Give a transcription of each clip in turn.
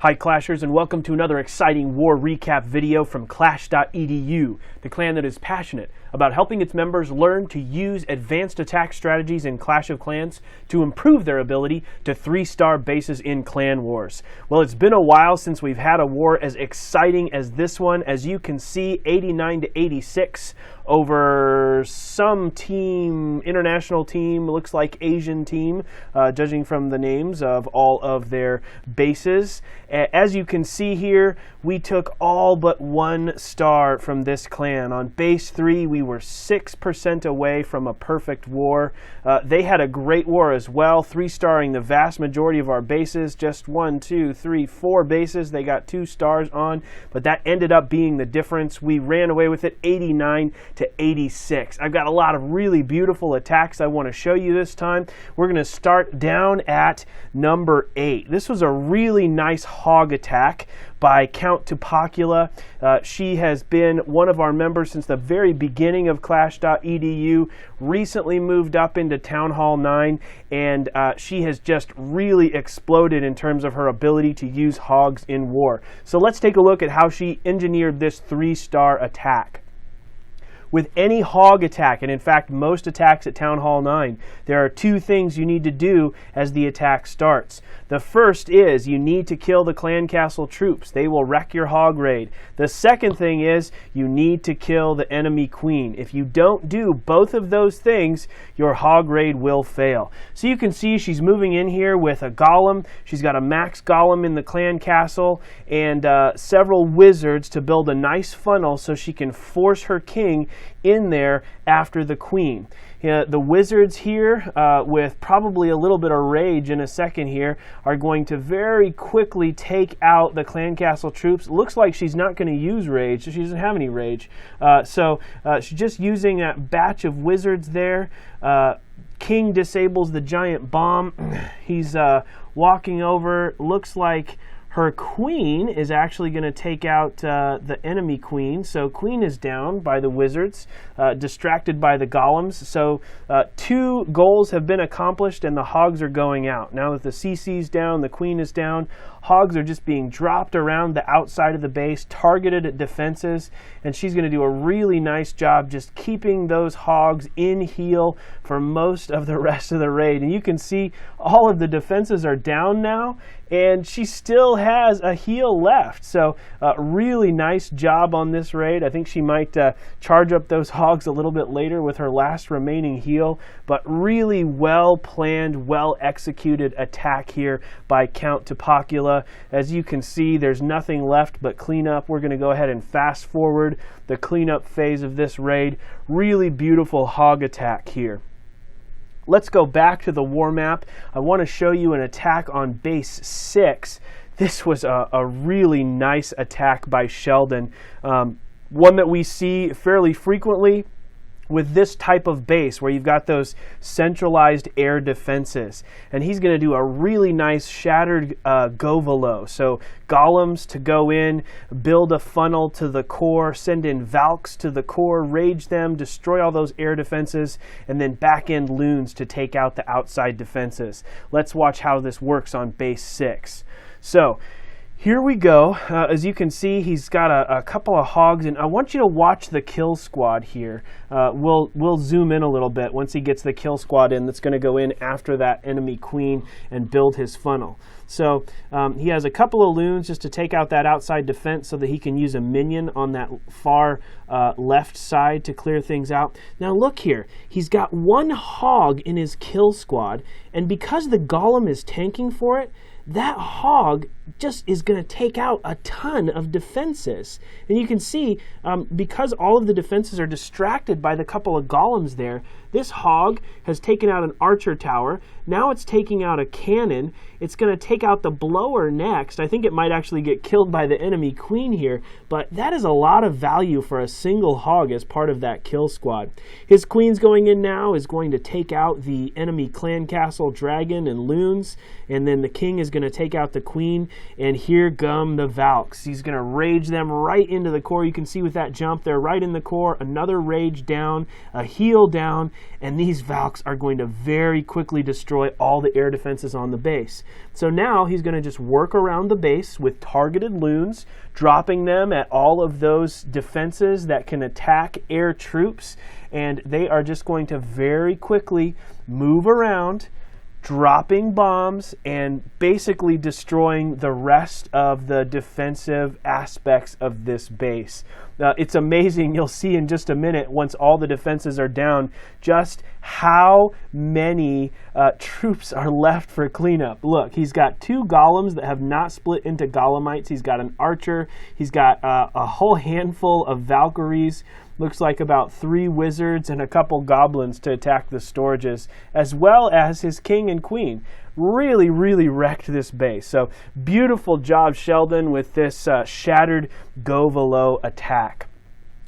Hi Clashers, and welcome to another exciting war recap video from clash.edu, the clan that is passionate about helping its members learn to use advanced attack strategies in Clash of Clans to improve their ability to 3-star bases in clan wars. Well, it's been a while since we've had a war as exciting as this one. As you can see, 89 to 86 over some team, international team, looks like Asian team, judging from the names of all of their bases. As you can see here, we took all but 1 star from this clan. On base 3, we were 6% away from a perfect war. They had a great war as well, 3-starring the vast majority of our bases. Just 1, 2, 3, 4 bases they got 2 stars on, but that ended up being the difference. We ran away with it 89 to 86. I've got a lot of really beautiful attacks I want to show you this time. We're going to start down at number 8. This was a really nice hog attack by Count Tupacula. She has been one of our members since the very beginning of clash.edu, recently moved up into Town Hall 9, and she has just really exploded in terms of her ability to use hogs in war. So let's take a look at how she engineered this 3-star attack. With any hog attack, and in fact most attacks at Town Hall 9, there are 2 things you need to do as the attack starts. The first is you need to kill the clan castle troops. They will wreck your hog raid. The second thing is you need to kill the enemy queen. If you don't do both of those things, your hog raid will fail. So you can see she's moving in here with a golem. She's got a max golem in the clan castle and several wizards to build a nice funnel so she can force her king in there after the queen. The wizards here, with probably a little bit of rage in a second here, are going to very quickly take out the clan castle troops. Looks like she's not going to use rage. She doesn't have any rage. So she's just using that batch of wizards there. King disables the giant bomb. He's walking over. Looks like her queen is actually going to take out the enemy queen. So queen is down by the wizards, distracted by the golems. So 2 goals have been accomplished and the hogs are going out. Now that the CC's down, the queen is down, hogs are just being dropped around the outside of the base, targeted at defenses, and she's going to do a really nice job just keeping those hogs in heal for most of the rest of the raid. And you can see all of the defenses are down now, and she still has a heal left. So really nice job on this raid. I think she might charge up those hogs a little bit later with her last remaining heal, but really well planned, well executed attack here by Count Tupacula. As you can see, there's nothing left but cleanup. We're going to go ahead and fast forward the cleanup phase of this raid. Really beautiful hog attack here. Let's go back to the war map. I want to show you an attack on base 6. This was a really nice attack by Sheldon. One that we see fairly frequently with this type of base where you've got those centralized air defenses. And he's going to do a really nice shattered Govalo. So golems to go in, build a funnel to the core, send in Valks to the core, rage them, destroy all those air defenses, and then back end loons to take out the outside defenses. Let's watch how this works on base 6. So here we go. As you can see, he's got a couple of hogs, and I want you to watch the kill squad here. We'll zoom in a little bit once he gets the kill squad in that's going to go in after that enemy queen and build his funnel. So he has a couple of loons just to take out that outside defense so that he can use a minion on that far left side to clear things out. Now look here, he's got 1 hog in his kill squad, and because the golem is tanking for it, that hog just is going to take out a ton of defenses. And you can see, because all of the defenses are distracted by the couple of golems there, this hog has taken out an archer tower. Now it's taking out a cannon. It's going to take out the blower next. I think it might actually get killed by the enemy queen here, but that is a lot of value for a single hog as part of that kill squad. His queen's going in now, is going to take out the enemy clan castle dragon and loons, and then the king is going to take out the queen, and here come the Valks. He's going to rage them right into the core. You can see with that jump, they're right in the core. Another rage down, a heal down, and these Valks are going to very quickly destroy all the air defenses on the base. So now he's going to just work around the base with targeted loons, dropping them at all of those defenses that can attack air troops, and they are just going to very quickly move around, dropping bombs and basically destroying the rest of the defensive aspects of this base. It's amazing. You'll see in just a minute, once all the defenses are down, just how many troops are left for cleanup. Look, he's got 2 golems that have not split into golemites. He's got an archer. He's got a whole handful of Valkyries. Looks like about 3 wizards and a couple goblins to attack the storages, as well as his king and queen. Really, really wrecked this base. So beautiful job, Sheldon, with this shattered Govalo attack.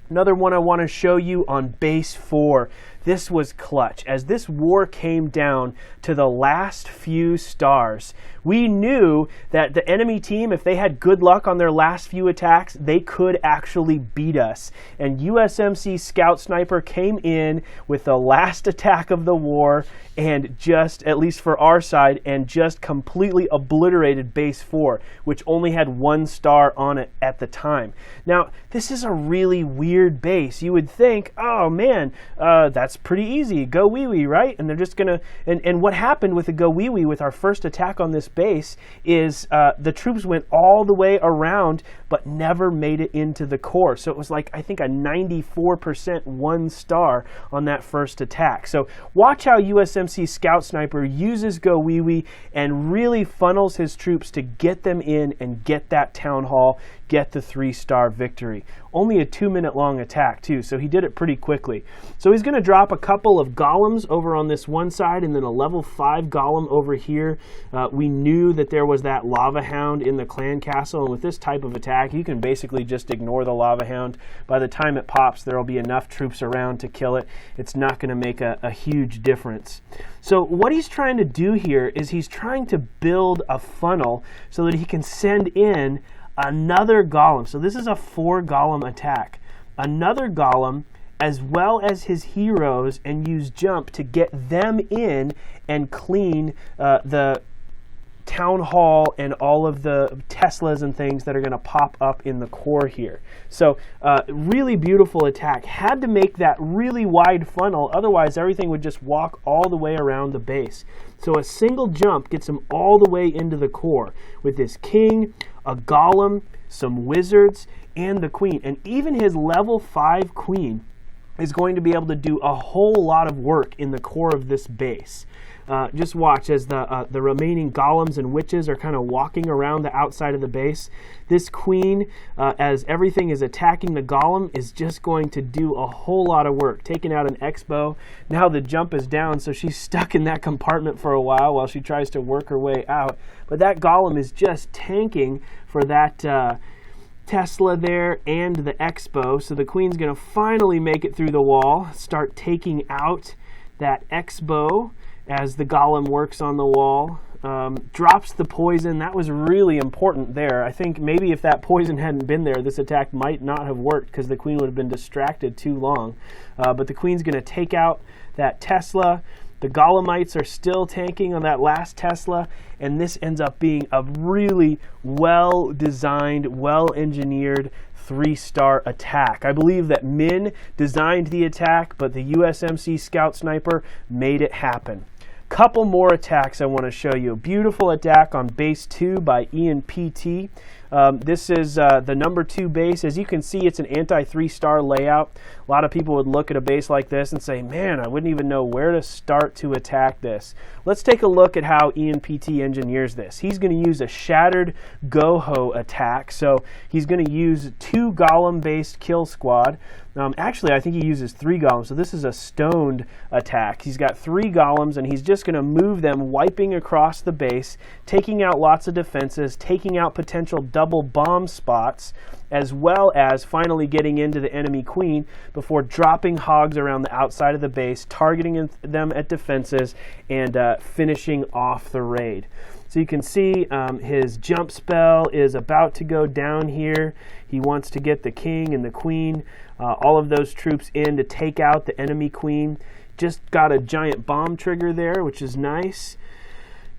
Another one I want to show you on base 4. This was clutch. As this war came down to the last few stars, we knew that the enemy team, if they had good luck on their last few attacks, they could actually beat us. And USMC Scout Sniper came in with the last attack of the war and just, at least for our side, and just completely obliterated base 4, which only had 1 star on it at the time. Now, this is a really weird base. You would think, oh man, that's pretty easy. Go wee wee, right? And they're just gonna, and what happened with the go wee wee with our first attack on this base is the troops went all the way around but never made it into the core. So it was like, I think, a 94% 1 star on that first attack. So watch how USMC Scout Sniper uses go wee wee and really funnels his troops to get them in and get that town hall, get the 3-star victory. Only a 2-minute long attack too, so he did it pretty quickly. So he's going to drop a couple of golems over on this one side and then a level 5 golem over here. We knew that there was that lava hound in the clan castle, and with this type of attack you can basically just ignore the lava hound. By the time it pops, there will be enough troops around to kill it. It's not going to make a huge difference. So what he's trying to do here is he's trying to build a funnel so that he can send in another golem. So this is a 4 golem attack. Another golem, as well as his heroes, and use jump to get them in and clean the town hall and all of the Teslas and things that are going to pop up in the core here. So really beautiful attack. Had to make that really wide funnel, otherwise everything would just walk all the way around the base. So a single jump gets him all the way into the core with this king, a golem, some wizards, and the queen. And even his level 5 queen is going to be able to do a whole lot of work in the core of this base. Just watch as the remaining golems and witches are kind of walking around the outside of the base. This queen, as everything is attacking the golem, is just going to do a whole lot of work, taking out an X-bow. Now the jump is down, so she's stuck in that compartment for a while she tries to work her way out. But that golem is just tanking for that Tesla there and the X-bow. So the queen's going to finally make it through the wall, start taking out that X-bow as the golem works on the wall. Drops the poison. That was really important there. I think maybe if that poison hadn't been there, this attack might not have worked because the queen would have been distracted too long. But the queen's going to take out that Tesla. The golemites are still tanking on that last Tesla, and this ends up being a really well-designed, well-engineered 3-star attack. I believe that Min designed the attack, but the USMC Scout Sniper made it happen. Couple more attacks I want to show you. A beautiful attack on base 2 by ENPT. This is the number 2 base. As you can see, it's an anti-3-star layout. A lot of people would look at a base like this and say, man, I wouldn't even know where to start to attack this. Let's take a look at how ENPT engineers this. He's going to use a shattered Goho attack. So he's going to use 2 golem-based kill squad. Actually, I think he uses 3 golems, so this is a stoned attack. He's got 3 golems, and he's just going to move them, wiping across the base, taking out lots of defenses, taking out potential double bomb spots, as well as finally getting into the enemy queen before dropping hogs around the outside of the base, targeting them at defenses, and finishing off the raid. So you can see his jump spell is about to go down here. He wants to get the king and the queen, all of those troops in to take out the enemy queen. just got a giant bomb trigger there, which is nice.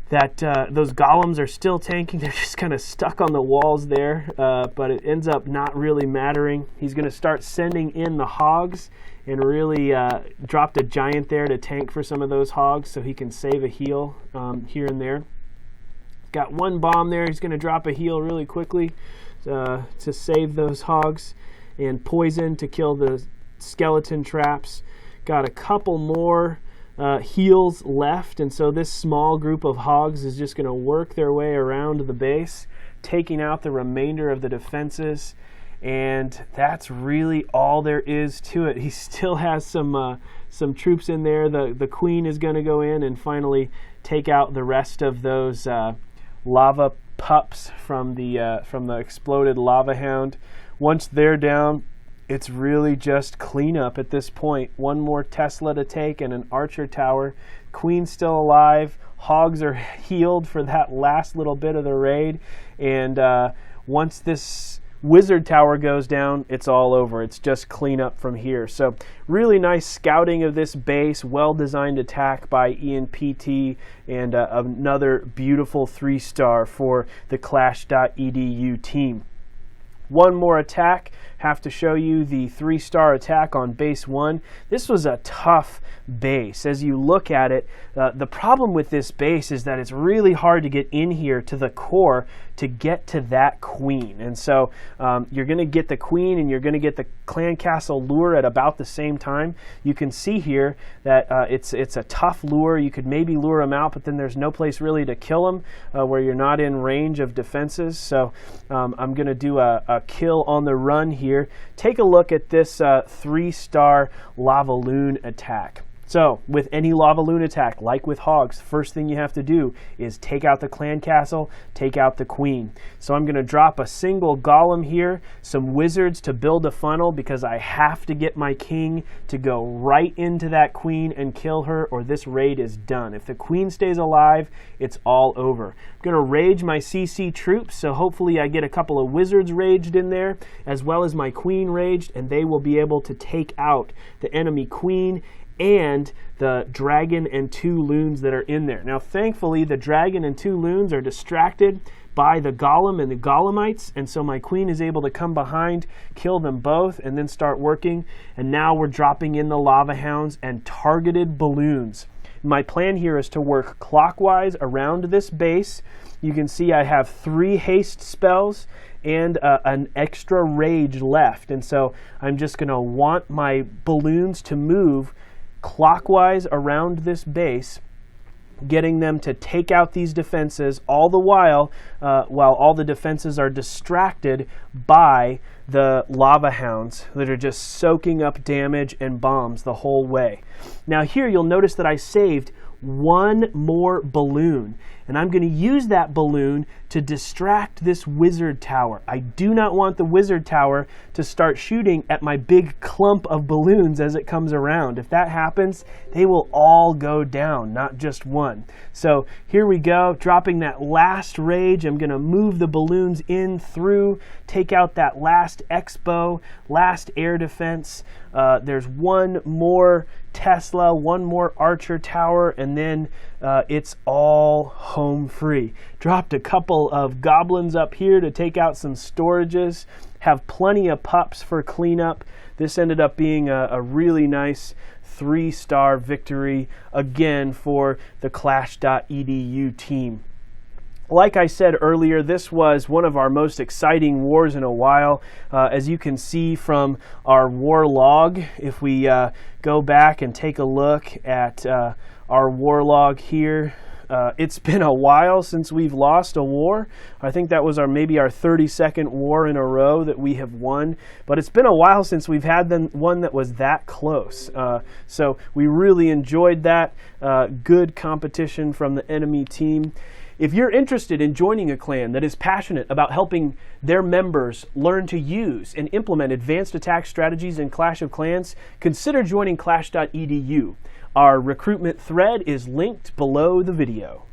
That those golems are still tanking. They're just kind of stuck on the walls there, but it ends up not really mattering. He's going to start sending in the hogs and really dropped a giant there to tank for some of those hogs so he can save a heal here and there. Got one bomb there. He's going to drop a heal really quickly to save those hogs, and poison to kill the skeleton traps. Got a couple more heals left, and so this small group of hogs is just going to work their way around the base, taking out the remainder of the defenses, and that's really all there is to it. He still has some troops in there. The queen is going to go in and finally take out the rest of those lava pups from the exploded lava hound. Once they're down, it's really just cleanup at this point. One more Tesla to take and an archer tower. Queen's still alive. Hogs are healed for that last little bit of the raid. And once this wizard tower goes down, it's all over. It's just cleanup from here. So really nice scouting of this base. Well-designed attack by ENPT, and another beautiful 3-star for the clash.edu team. One more attack. Have to show you the 3-star attack on base 1. This was a tough base. As you look at it, the problem with this base is that it's really hard to get in here to the core to get to that queen. And so you're going to get the queen and you're going to get the clan castle lure at about the same time. You can see here that it's a tough lure. You could maybe lure them out, but then there's no place really to kill them where you're not in range of defenses. So I'm going to do a kill on the run here. Take a look at this 3-star lava loon attack. So with any lava loon attack, like with hogs, first thing you have to do is take out the clan castle, take out the queen. So I'm going to drop a single golem here, some wizards to build a funnel, because I have to get my king to go right into that queen and kill her, or this raid is done. If the queen stays alive, it's all over. I'm going to rage my CC troops, so hopefully I get a couple of wizards raged in there, as well as my queen raged, and they will be able to take out the enemy queen and the dragon and 2 loons that are in there. Now, thankfully, the dragon and 2 loons are distracted by the golem and the golemites, and so my queen is able to come behind, kill them both, and then start working. And now we're dropping in the lava hounds and targeted balloons. My plan here is to work clockwise around this base. You can see I have 3 haste spells and an extra rage left, and so I'm just going to want my balloons to move clockwise around this base, getting them to take out these defenses, all the while all the defenses are distracted by the lava hounds that are just soaking up damage and bombs the whole way. Now here you'll notice that I saved 1 more balloon, and I'm going to use that balloon to distract this wizard tower. I do not want the wizard tower to start shooting at my big clump of balloons as it comes around. If that happens, they will all go down, not just one. So here we go, dropping that last rage. I'm going to move the balloons in through, take out that last expo, last air defense. There's 1 more Tesla, 1 more archer tower, and then it's all home free. Dropped a couple of goblins up here to take out some storages, have plenty of pups for cleanup. This ended up being a really nice 3-star victory again for the clash.edu team. Like I said earlier, this was one of our most exciting wars in a while. As you can see from our war log, if we go back and take a look at our war log here, it's been a while since we've lost a war. I think that was maybe our 32nd war in a row that we have won, but it's been a while since we've had one that was that close. So we really enjoyed that. Good competition from the enemy team. If you're interested in joining a clan that is passionate about helping their members learn to use and implement advanced attack strategies in Clash of Clans, consider joining clash.edu. Our recruitment thread is linked below the video.